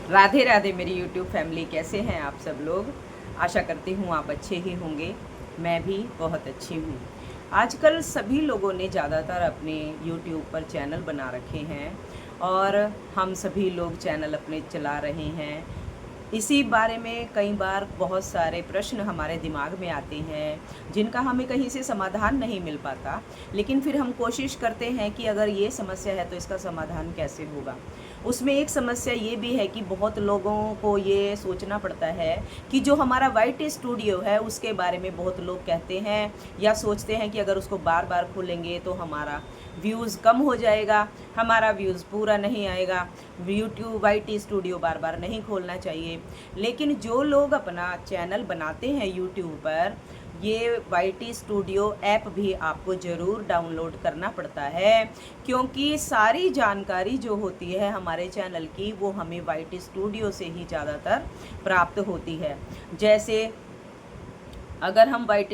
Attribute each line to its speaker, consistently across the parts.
Speaker 1: राधे राधे मेरी YouTube family, कैसे हैं आप सब लोग। आशा करती हूँ आप अच्छे ही होंगे। मैं भी बहुत अच्छी हूँ। आजकल सभी लोगों ने ज़्यादातर अपने यूट्यूब पर चैनल बना रखे हैं और हम सभी लोग चैनल अपने चला रहे हैं। इसी बारे में कई बार बहुत सारे प्रश्न हमारे दिमाग में आते हैं जिनका हमें कहीं से समाधान नहीं मिल पाता, लेकिन फिर हम कोशिश करते हैं कि अगर ये समस्या है तो इसका समाधान कैसे होगा। उसमें एक समस्या ये भी है कि बहुत लोगों को ये सोचना पड़ता है कि जो हमारा वाइट स्टूडियो है उसके बारे में बहुत लोग कहते हैं या सोचते हैं कि अगर उसको बार बार खोलेंगे तो हमारा व्यूज़ कम हो जाएगा, हमारा व्यूज़ पूरा नहीं आएगा। यूट्यूब वाइट स्टूडियो बार बार नहीं खोलना चाहिए। लेकिन जो लोग अपना चैनल बनाते हैं यूट्यूब पर, ये वाइट स्टूडियो ऐप भी आपको ज़रूर डाउनलोड करना पड़ता है, क्योंकि सारी जानकारी जो होती है हमारे चैनल की वो हमें वाइट स्टूडियो से ही ज़्यादातर प्राप्त होती है। जैसे अगर हम वाइट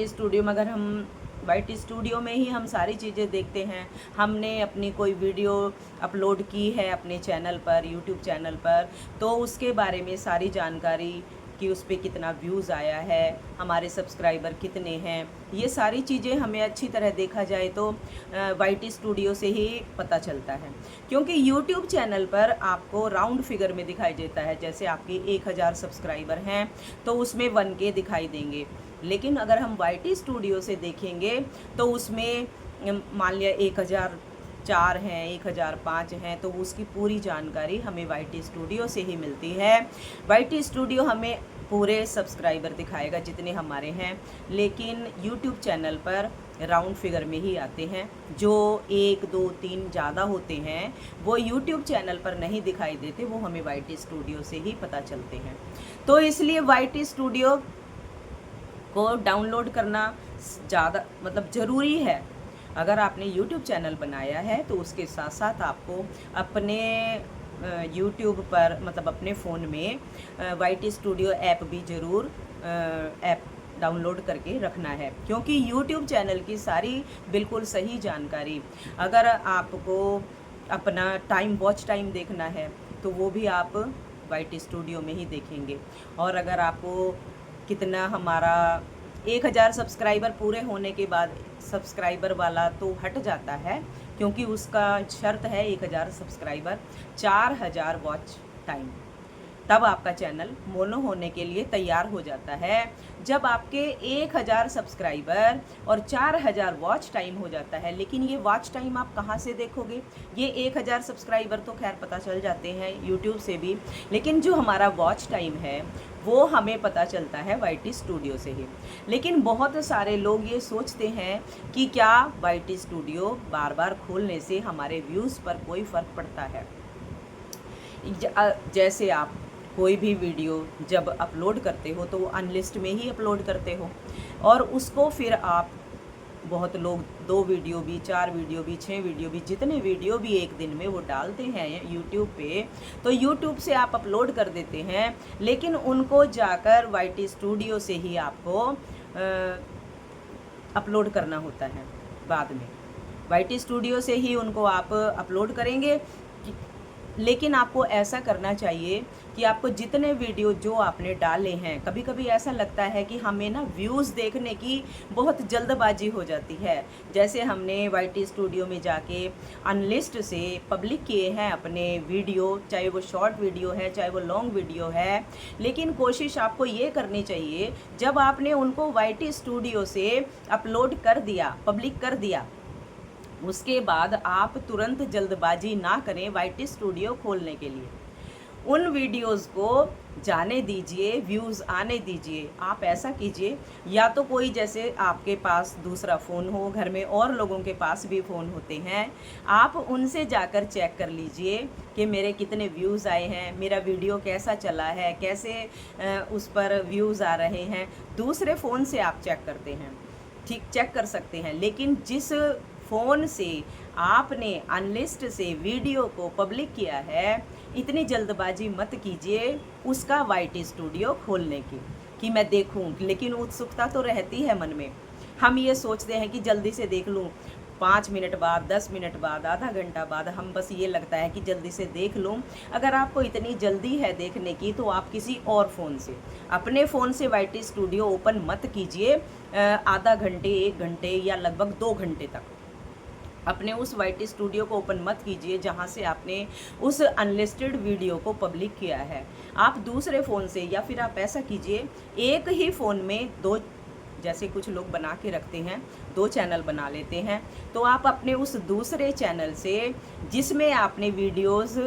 Speaker 1: स्टूडियो में ही हम सारी चीज़ें देखते हैं। हमने अपनी कोई वीडियो अपलोड की है अपने चैनल पर, यूट्यूब चैनल पर, तो उसके बारे में सारी जानकारी कि उस पर कितना व्यूज़ आया है, हमारे सब्सक्राइबर कितने हैं, ये सारी चीज़ें हमें अच्छी तरह देखा जाए तो वाइट स्टूडियो से ही पता चलता है। क्योंकि यूट्यूब चैनल पर आपको राउंड फिगर में दिखाई देता है। जैसे आपके 1000 सब्सक्राइबर हैं तो उसमें 1K दिखाई देंगे। लेकिन अगर हम वाइट स्टूडियो से देखेंगे तो उसमें मान लिया 1004 हैं, 1005 हैं, तो उसकी पूरी जानकारी हमें वाइट स्टूडियो से ही मिलती है। वाइट स्टूडियो हमें पूरे सब्सक्राइबर दिखाएगा जितने हमारे हैं, लेकिन यूट्यूब चैनल पर राउंड फिगर में ही आते हैं। जो 1 2 3 ज़्यादा होते हैं वो यूट्यूब चैनल पर नहीं दिखाई देते, वो हमें वाइट स्टूडियो से ही पता चलते हैं। तो इसलिए वाइट स्टूडियो को डाउनलोड करना ज़्यादा ज़रूरी है। अगर आपने यूट्यूब चैनल बनाया है तो उसके साथ साथ आपको अपने यूट्यूब पर अपने फ़ोन में वाइट स्टूडियो ऐप भी ज़रूर ऐप डाउनलोड करके रखना है, क्योंकि यूट्यूब चैनल की सारी बिल्कुल सही जानकारी, अगर आपको अपना वॉच टाइम देखना है तो वो भी आप वाइट स्टूडियो में ही देखेंगे। और अगर आपको कितना हमारा 1000 सब्सक्राइबर पूरे होने के बाद सब्सक्राइबर वाला तो हट जाता है, क्योंकि उसका शर्त है 1000 सब्सक्राइबर 4000 वॉच टाइम, तब आपका चैनल मोनो होने के लिए तैयार हो जाता है। जब आपके 1000 सब्सक्राइबर और 4000 वॉच टाइम हो जाता है, लेकिन ये वॉच टाइम आप कहाँ से देखोगे? ये 1000 सब्सक्राइबर तो खैर पता चल जाते हैं यूट्यूब से भी, लेकिन जो हमारा वॉच टाइम है वो हमें पता चलता है वाइट स्टूडियो से ही। लेकिन बहुत सारे लोग ये सोचते हैं कि क्या वाइट स्टूडियो बार बार खोलने से हमारे व्यूज़ पर कोई फ़र्क पड़ता है। जैसे आप कोई भी वीडियो जब अपलोड करते हो तो वो अनलिस्ट में ही अपलोड करते हो, और उसको फिर आप बहुत लोग 2 वीडियो भी, 4 वीडियो भी, 6 वीडियो भी, जितने वीडियो भी एक दिन में वो डालते हैं यूट्यूब पे, तो यूट्यूब से आप अपलोड कर देते हैं, लेकिन उनको जाकर वाइट स्टूडियो से ही आपको अपलोड करना होता है। बाद में वाइट स्टूडियो से ही उनको आप अपलोड करेंगे। लेकिन आपको ऐसा करना चाहिए कि आपको जितने वीडियो जो आपने डाले हैं, कभी कभी ऐसा लगता है कि हमें ना व्यूज़ देखने की बहुत जल्दबाजी हो जाती है। जैसे हमने वाइट स्टूडियो में जाके अनलिस्ट से पब्लिक किए हैं अपने वीडियो, चाहे वो शॉर्ट वीडियो है चाहे वो लॉन्ग वीडियो है, लेकिन कोशिश आपको ये करनी चाहिए, जब आपने उनको वाइट स्टूडियो से अपलोड कर दिया, पब्लिक कर दिया, उसके बाद आप तुरंत जल्दबाजी ना करें वाइट स्टूडियो खोलने के लिए। उन वीडियोस को जाने दीजिए, व्यूज़ आने दीजिए। आप ऐसा कीजिए, या तो कोई जैसे आपके पास दूसरा फ़ोन हो, घर में और लोगों के पास भी फ़ोन होते हैं, आप उनसे जाकर चेक कर लीजिए कि मेरे कितने व्यूज़ आए हैं, मेरा वीडियो कैसा चला है, कैसे उस पर व्यूज़ आ रहे हैं। दूसरे फ़ोन से आप चेक करते हैं, ठीक चेक कर सकते हैं, लेकिन जिस फ़ोन से आपने अनलिस्ट से वीडियो को पब्लिक किया है, इतनी जल्दबाजी मत कीजिए उसका वाइट स्टूडियो खोलने की कि मैं देखूं। लेकिन उत्सुकता तो रहती है मन में, हम ये सोचते हैं कि जल्दी से देख लूं, 5 मिनट बाद, 10 मिनट बाद, आधा घंटा बाद, हम बस ये लगता है कि जल्दी से देख लूँ। अगर आपको इतनी जल्दी है देखने की तो आप किसी और फ़ोन से, अपने फ़ोन से YT स्टूडियो ओपन मत कीजिए आधा घंटे, 1 घंटे या लगभग 2 घंटे तक। अपने उस YT स्टूडियो को ओपन मत कीजिए जहाँ से आपने उस अनलिस्टेड वीडियो को पब्लिक किया है। आप दूसरे फ़ोन से, या फिर आप ऐसा कीजिए, एक ही फ़ोन में दो, जैसे कुछ लोग बना के रखते हैं, 2 चैनल बना लेते हैं, तो आप अपने उस दूसरे चैनल से जिसमें आपने वीडियोस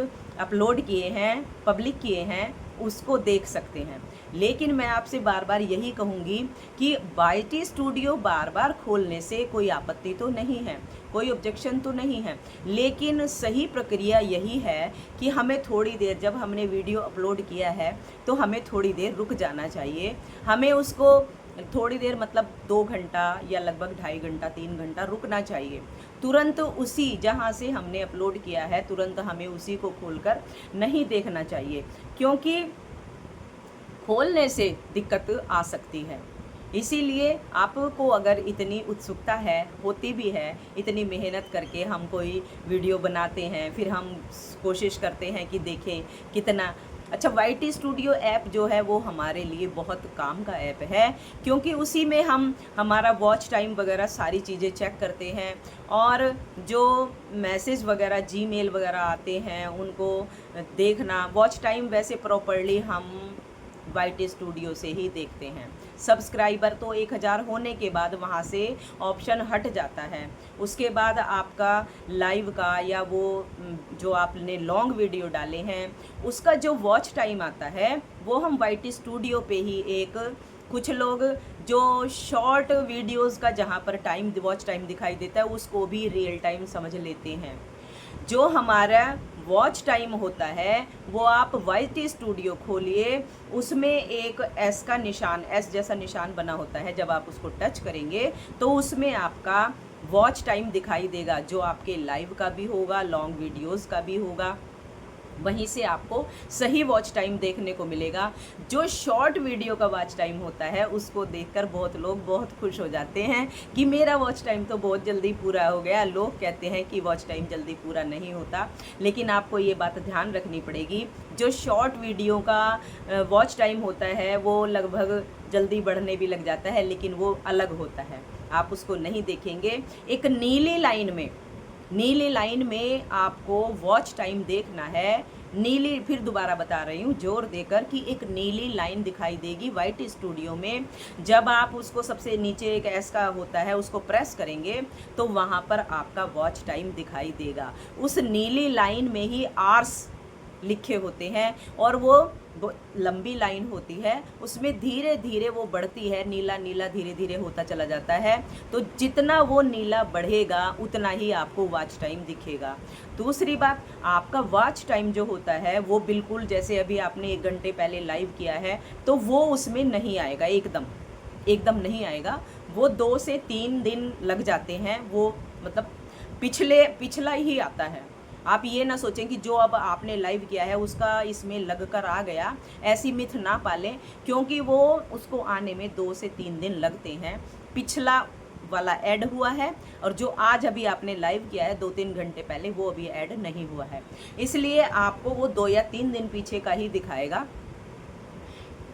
Speaker 1: अपलोड किए हैं, पब्लिक किए हैं, उसको देख सकते हैं। लेकिन मैं आपसे बार बार यही कहूँगी कि YT स्टूडियो बार बार खोलने से कोई आपत्ति तो नहीं है, कोई ऑब्जेक्शन तो नहीं है, लेकिन सही प्रक्रिया यही है कि हमें थोड़ी देर, जब हमने वीडियो अपलोड किया है तो हमें थोड़ी देर रुक जाना चाहिए। हमें उसको थोड़ी देर मतलब 2 घंटा या लगभग 2.5 घंटा, 3 घंटा रुकना चाहिए। तुरंत उसी जहाँ से हमने अपलोड किया है तुरंत हमें उसी को खोलकर नहीं देखना चाहिए, क्योंकि खोलने से दिक्कत आ सकती है। इसीलिए आपको अगर इतनी उत्सुकता है, होती भी है, इतनी मेहनत करके हम कोई वीडियो बनाते हैं, फिर हम कोशिश करते हैं कि देखें कितना अच्छा। YT स्टूडियो ऐप जो है वो हमारे लिए बहुत काम का ऐप है, क्योंकि उसी में हम हमारा वॉच टाइम वगैरह सारी चीज़ें चेक करते हैं, और जो मैसेज वगैरह, जीमेल वगैरह आते हैं उनको देखना, वॉच टाइम वैसे प्रॉपरली हम YT स्टूडियो से ही देखते हैं। सब्सक्राइबर तो 1000 होने के बाद वहाँ से ऑप्शन हट जाता है। उसके बाद आपका लाइव का या वो जो आपने लॉन्ग वीडियो डाले हैं उसका जो वॉच टाइम आता है वो हम YT स्टूडियो पे ही एक, कुछ लोग जो शॉर्ट वीडियोस का जहाँ पर टाइम, वॉच टाइम दिखाई देता है उसको भी रियल टाइम समझ लेते हैं। जो हमारा वॉच टाइम होता है वो आप YT स्टूडियो खोलिए, उसमें एक एस का निशान, एस जैसा निशान बना होता है, जब आप उसको टच करेंगे तो उसमें आपका वॉच टाइम दिखाई देगा, जो आपके लाइव का भी होगा, लॉन्ग वीडियोस का भी होगा। वहीं से आपको सही वॉच टाइम देखने को मिलेगा। जो शॉर्ट वीडियो का वॉच टाइम होता है उसको देखकर बहुत लोग बहुत खुश हो जाते हैं कि मेरा वॉच टाइम तो बहुत जल्दी पूरा हो गया। लोग कहते हैं कि वॉच टाइम जल्दी पूरा नहीं होता, लेकिन आपको ये बात ध्यान रखनी पड़ेगी, जो शॉर्ट वीडियो का वॉच टाइम होता है वो लगभग जल्दी बढ़ने भी लग जाता है, लेकिन वो अलग होता है, आप उसको नहीं देखेंगे। एक नीली लाइन में आपको वॉच टाइम देखना है। नीली, फिर दोबारा बता रही हूँ जोर देकर, कि एक नीली लाइन दिखाई देगी YT स्टूडियो में। जब आप उसको सबसे नीचे एक एस का होता है उसको प्रेस करेंगे तो वहाँ पर आपका वॉच टाइम दिखाई देगा। उस नीली लाइन में ही आवर्स लिखे होते हैं और वो लंबी लाइन होती है, उसमें धीरे धीरे वो बढ़ती है, नीला नीला धीरे धीरे होता चला जाता है। तो जितना वो नीला बढ़ेगा उतना ही आपको वॉच टाइम दिखेगा। दूसरी बात, आपका वॉच टाइम जो होता है वो बिल्कुल जैसे अभी आपने 1 घंटे पहले लाइव किया है तो वो उसमें नहीं आएगा, एकदम नहीं आएगा। वो 2 से 3 दिन लग जाते हैं, वो मतलब पिछला ही आता है। आप ये ना सोचें कि जो अब आपने लाइव किया है उसका इसमें लग कर आ गया, ऐसी मिथ ना पालें, क्योंकि वो उसको आने में 2 से 3 दिन लगते हैं। पिछला वाला ऐड हुआ है और जो आज अभी आपने लाइव किया है 2-3 घंटे पहले वो अभी ऐड नहीं हुआ है, इसलिए आपको वो 2 या 3 दिन पीछे का ही दिखाएगा।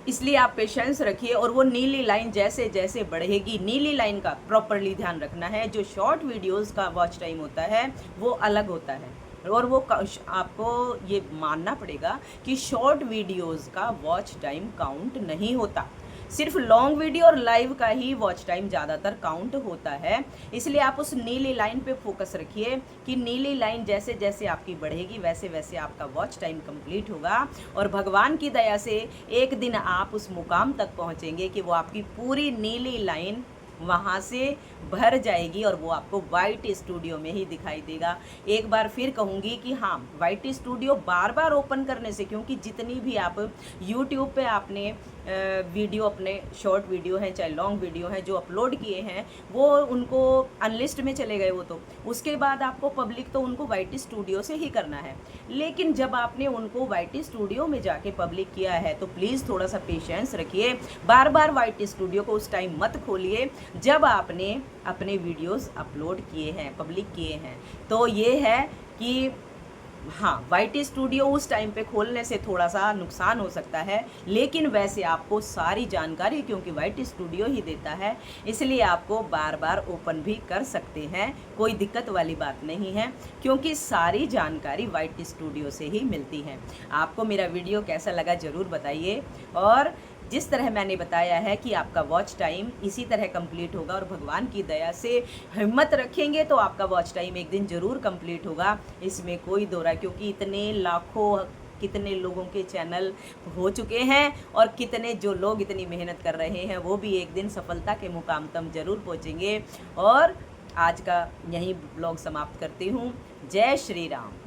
Speaker 1: इसलिए आप पेशेंस रखिए और वो नीली लाइन जैसे जैसे बढ़ेगी, नीली लाइन का प्रॉपरली ध्यान रखना है। जो शॉर्ट वीडियोस का वॉच टाइम होता है वो अलग होता है, और वो आपको ये मानना पड़ेगा कि शॉर्ट वीडियोस का वॉच टाइम काउंट नहीं होता, सिर्फ लॉन्ग वीडियो और लाइव का ही वॉच टाइम ज़्यादातर काउंट होता है। इसलिए आप उस नीली लाइन पे फोकस रखिए कि नीली लाइन जैसे जैसे आपकी बढ़ेगी वैसे वैसे आपका वॉच टाइम कंप्लीट होगा, और भगवान की दया से एक दिन आप उस मुकाम तक पहुंचेंगे कि वो आपकी पूरी नीली लाइन वहाँ से भर जाएगी और वो आपको YT स्टूडियो में ही दिखाई देगा। एक बार फिर कहूँगी कि हाँ, YT स्टूडियो बार बार ओपन करने से, क्योंकि जितनी भी आप YouTube पे आपने वीडियो, अपने शॉर्ट वीडियो हैं चाहे लॉन्ग वीडियो हैं जो अपलोड किए हैं, वो उनको अनलिस्ट में चले गए, वो तो उसके बाद आपको पब्लिक तो उनको YT स्टूडियो से ही करना है। लेकिन जब आपने उनको YT स्टूडियो में जाके पब्लिक किया है तो प्लीज़ थोड़ा सा पेशेंस रखिए, बार बार YT स्टूडियो को उस टाइम मत खोलिए। जब आपने अपने वीडियोस अपलोड किए हैं, पब्लिक किए हैं, तो ये है कि हाँ, वाईटी स्टूडियो उस टाइम पे खोलने से थोड़ा सा नुकसान हो सकता है, लेकिन वैसे आपको सारी जानकारी, क्योंकि वाईटी स्टूडियो ही देता है, इसलिए आपको बार बार ओपन भी कर सकते हैं, कोई दिक्कत वाली बात नहीं है, क्योंकि सारी जानकारी वाईटी स्टूडियो से ही मिलती है। आपको मेरा वीडियो कैसा लगा ज़रूर बताइए, और जिस तरह मैंने बताया है कि आपका वॉच टाइम इसी तरह कंप्लीट होगा, और भगवान की दया से हिम्मत रखेंगे तो आपका वॉच टाइम एक दिन ज़रूर कंप्लीट होगा, इसमें कोई दो राय, क्योंकि इतने लाखों कितने लोगों के चैनल हो चुके हैं, और कितने जो लोग इतनी मेहनत कर रहे हैं वो भी एक दिन सफलता के मुकाम तक जरूर पहुँचेंगे। और आज का यही ब्लॉग समाप्त करती हूँ। जय श्री राम।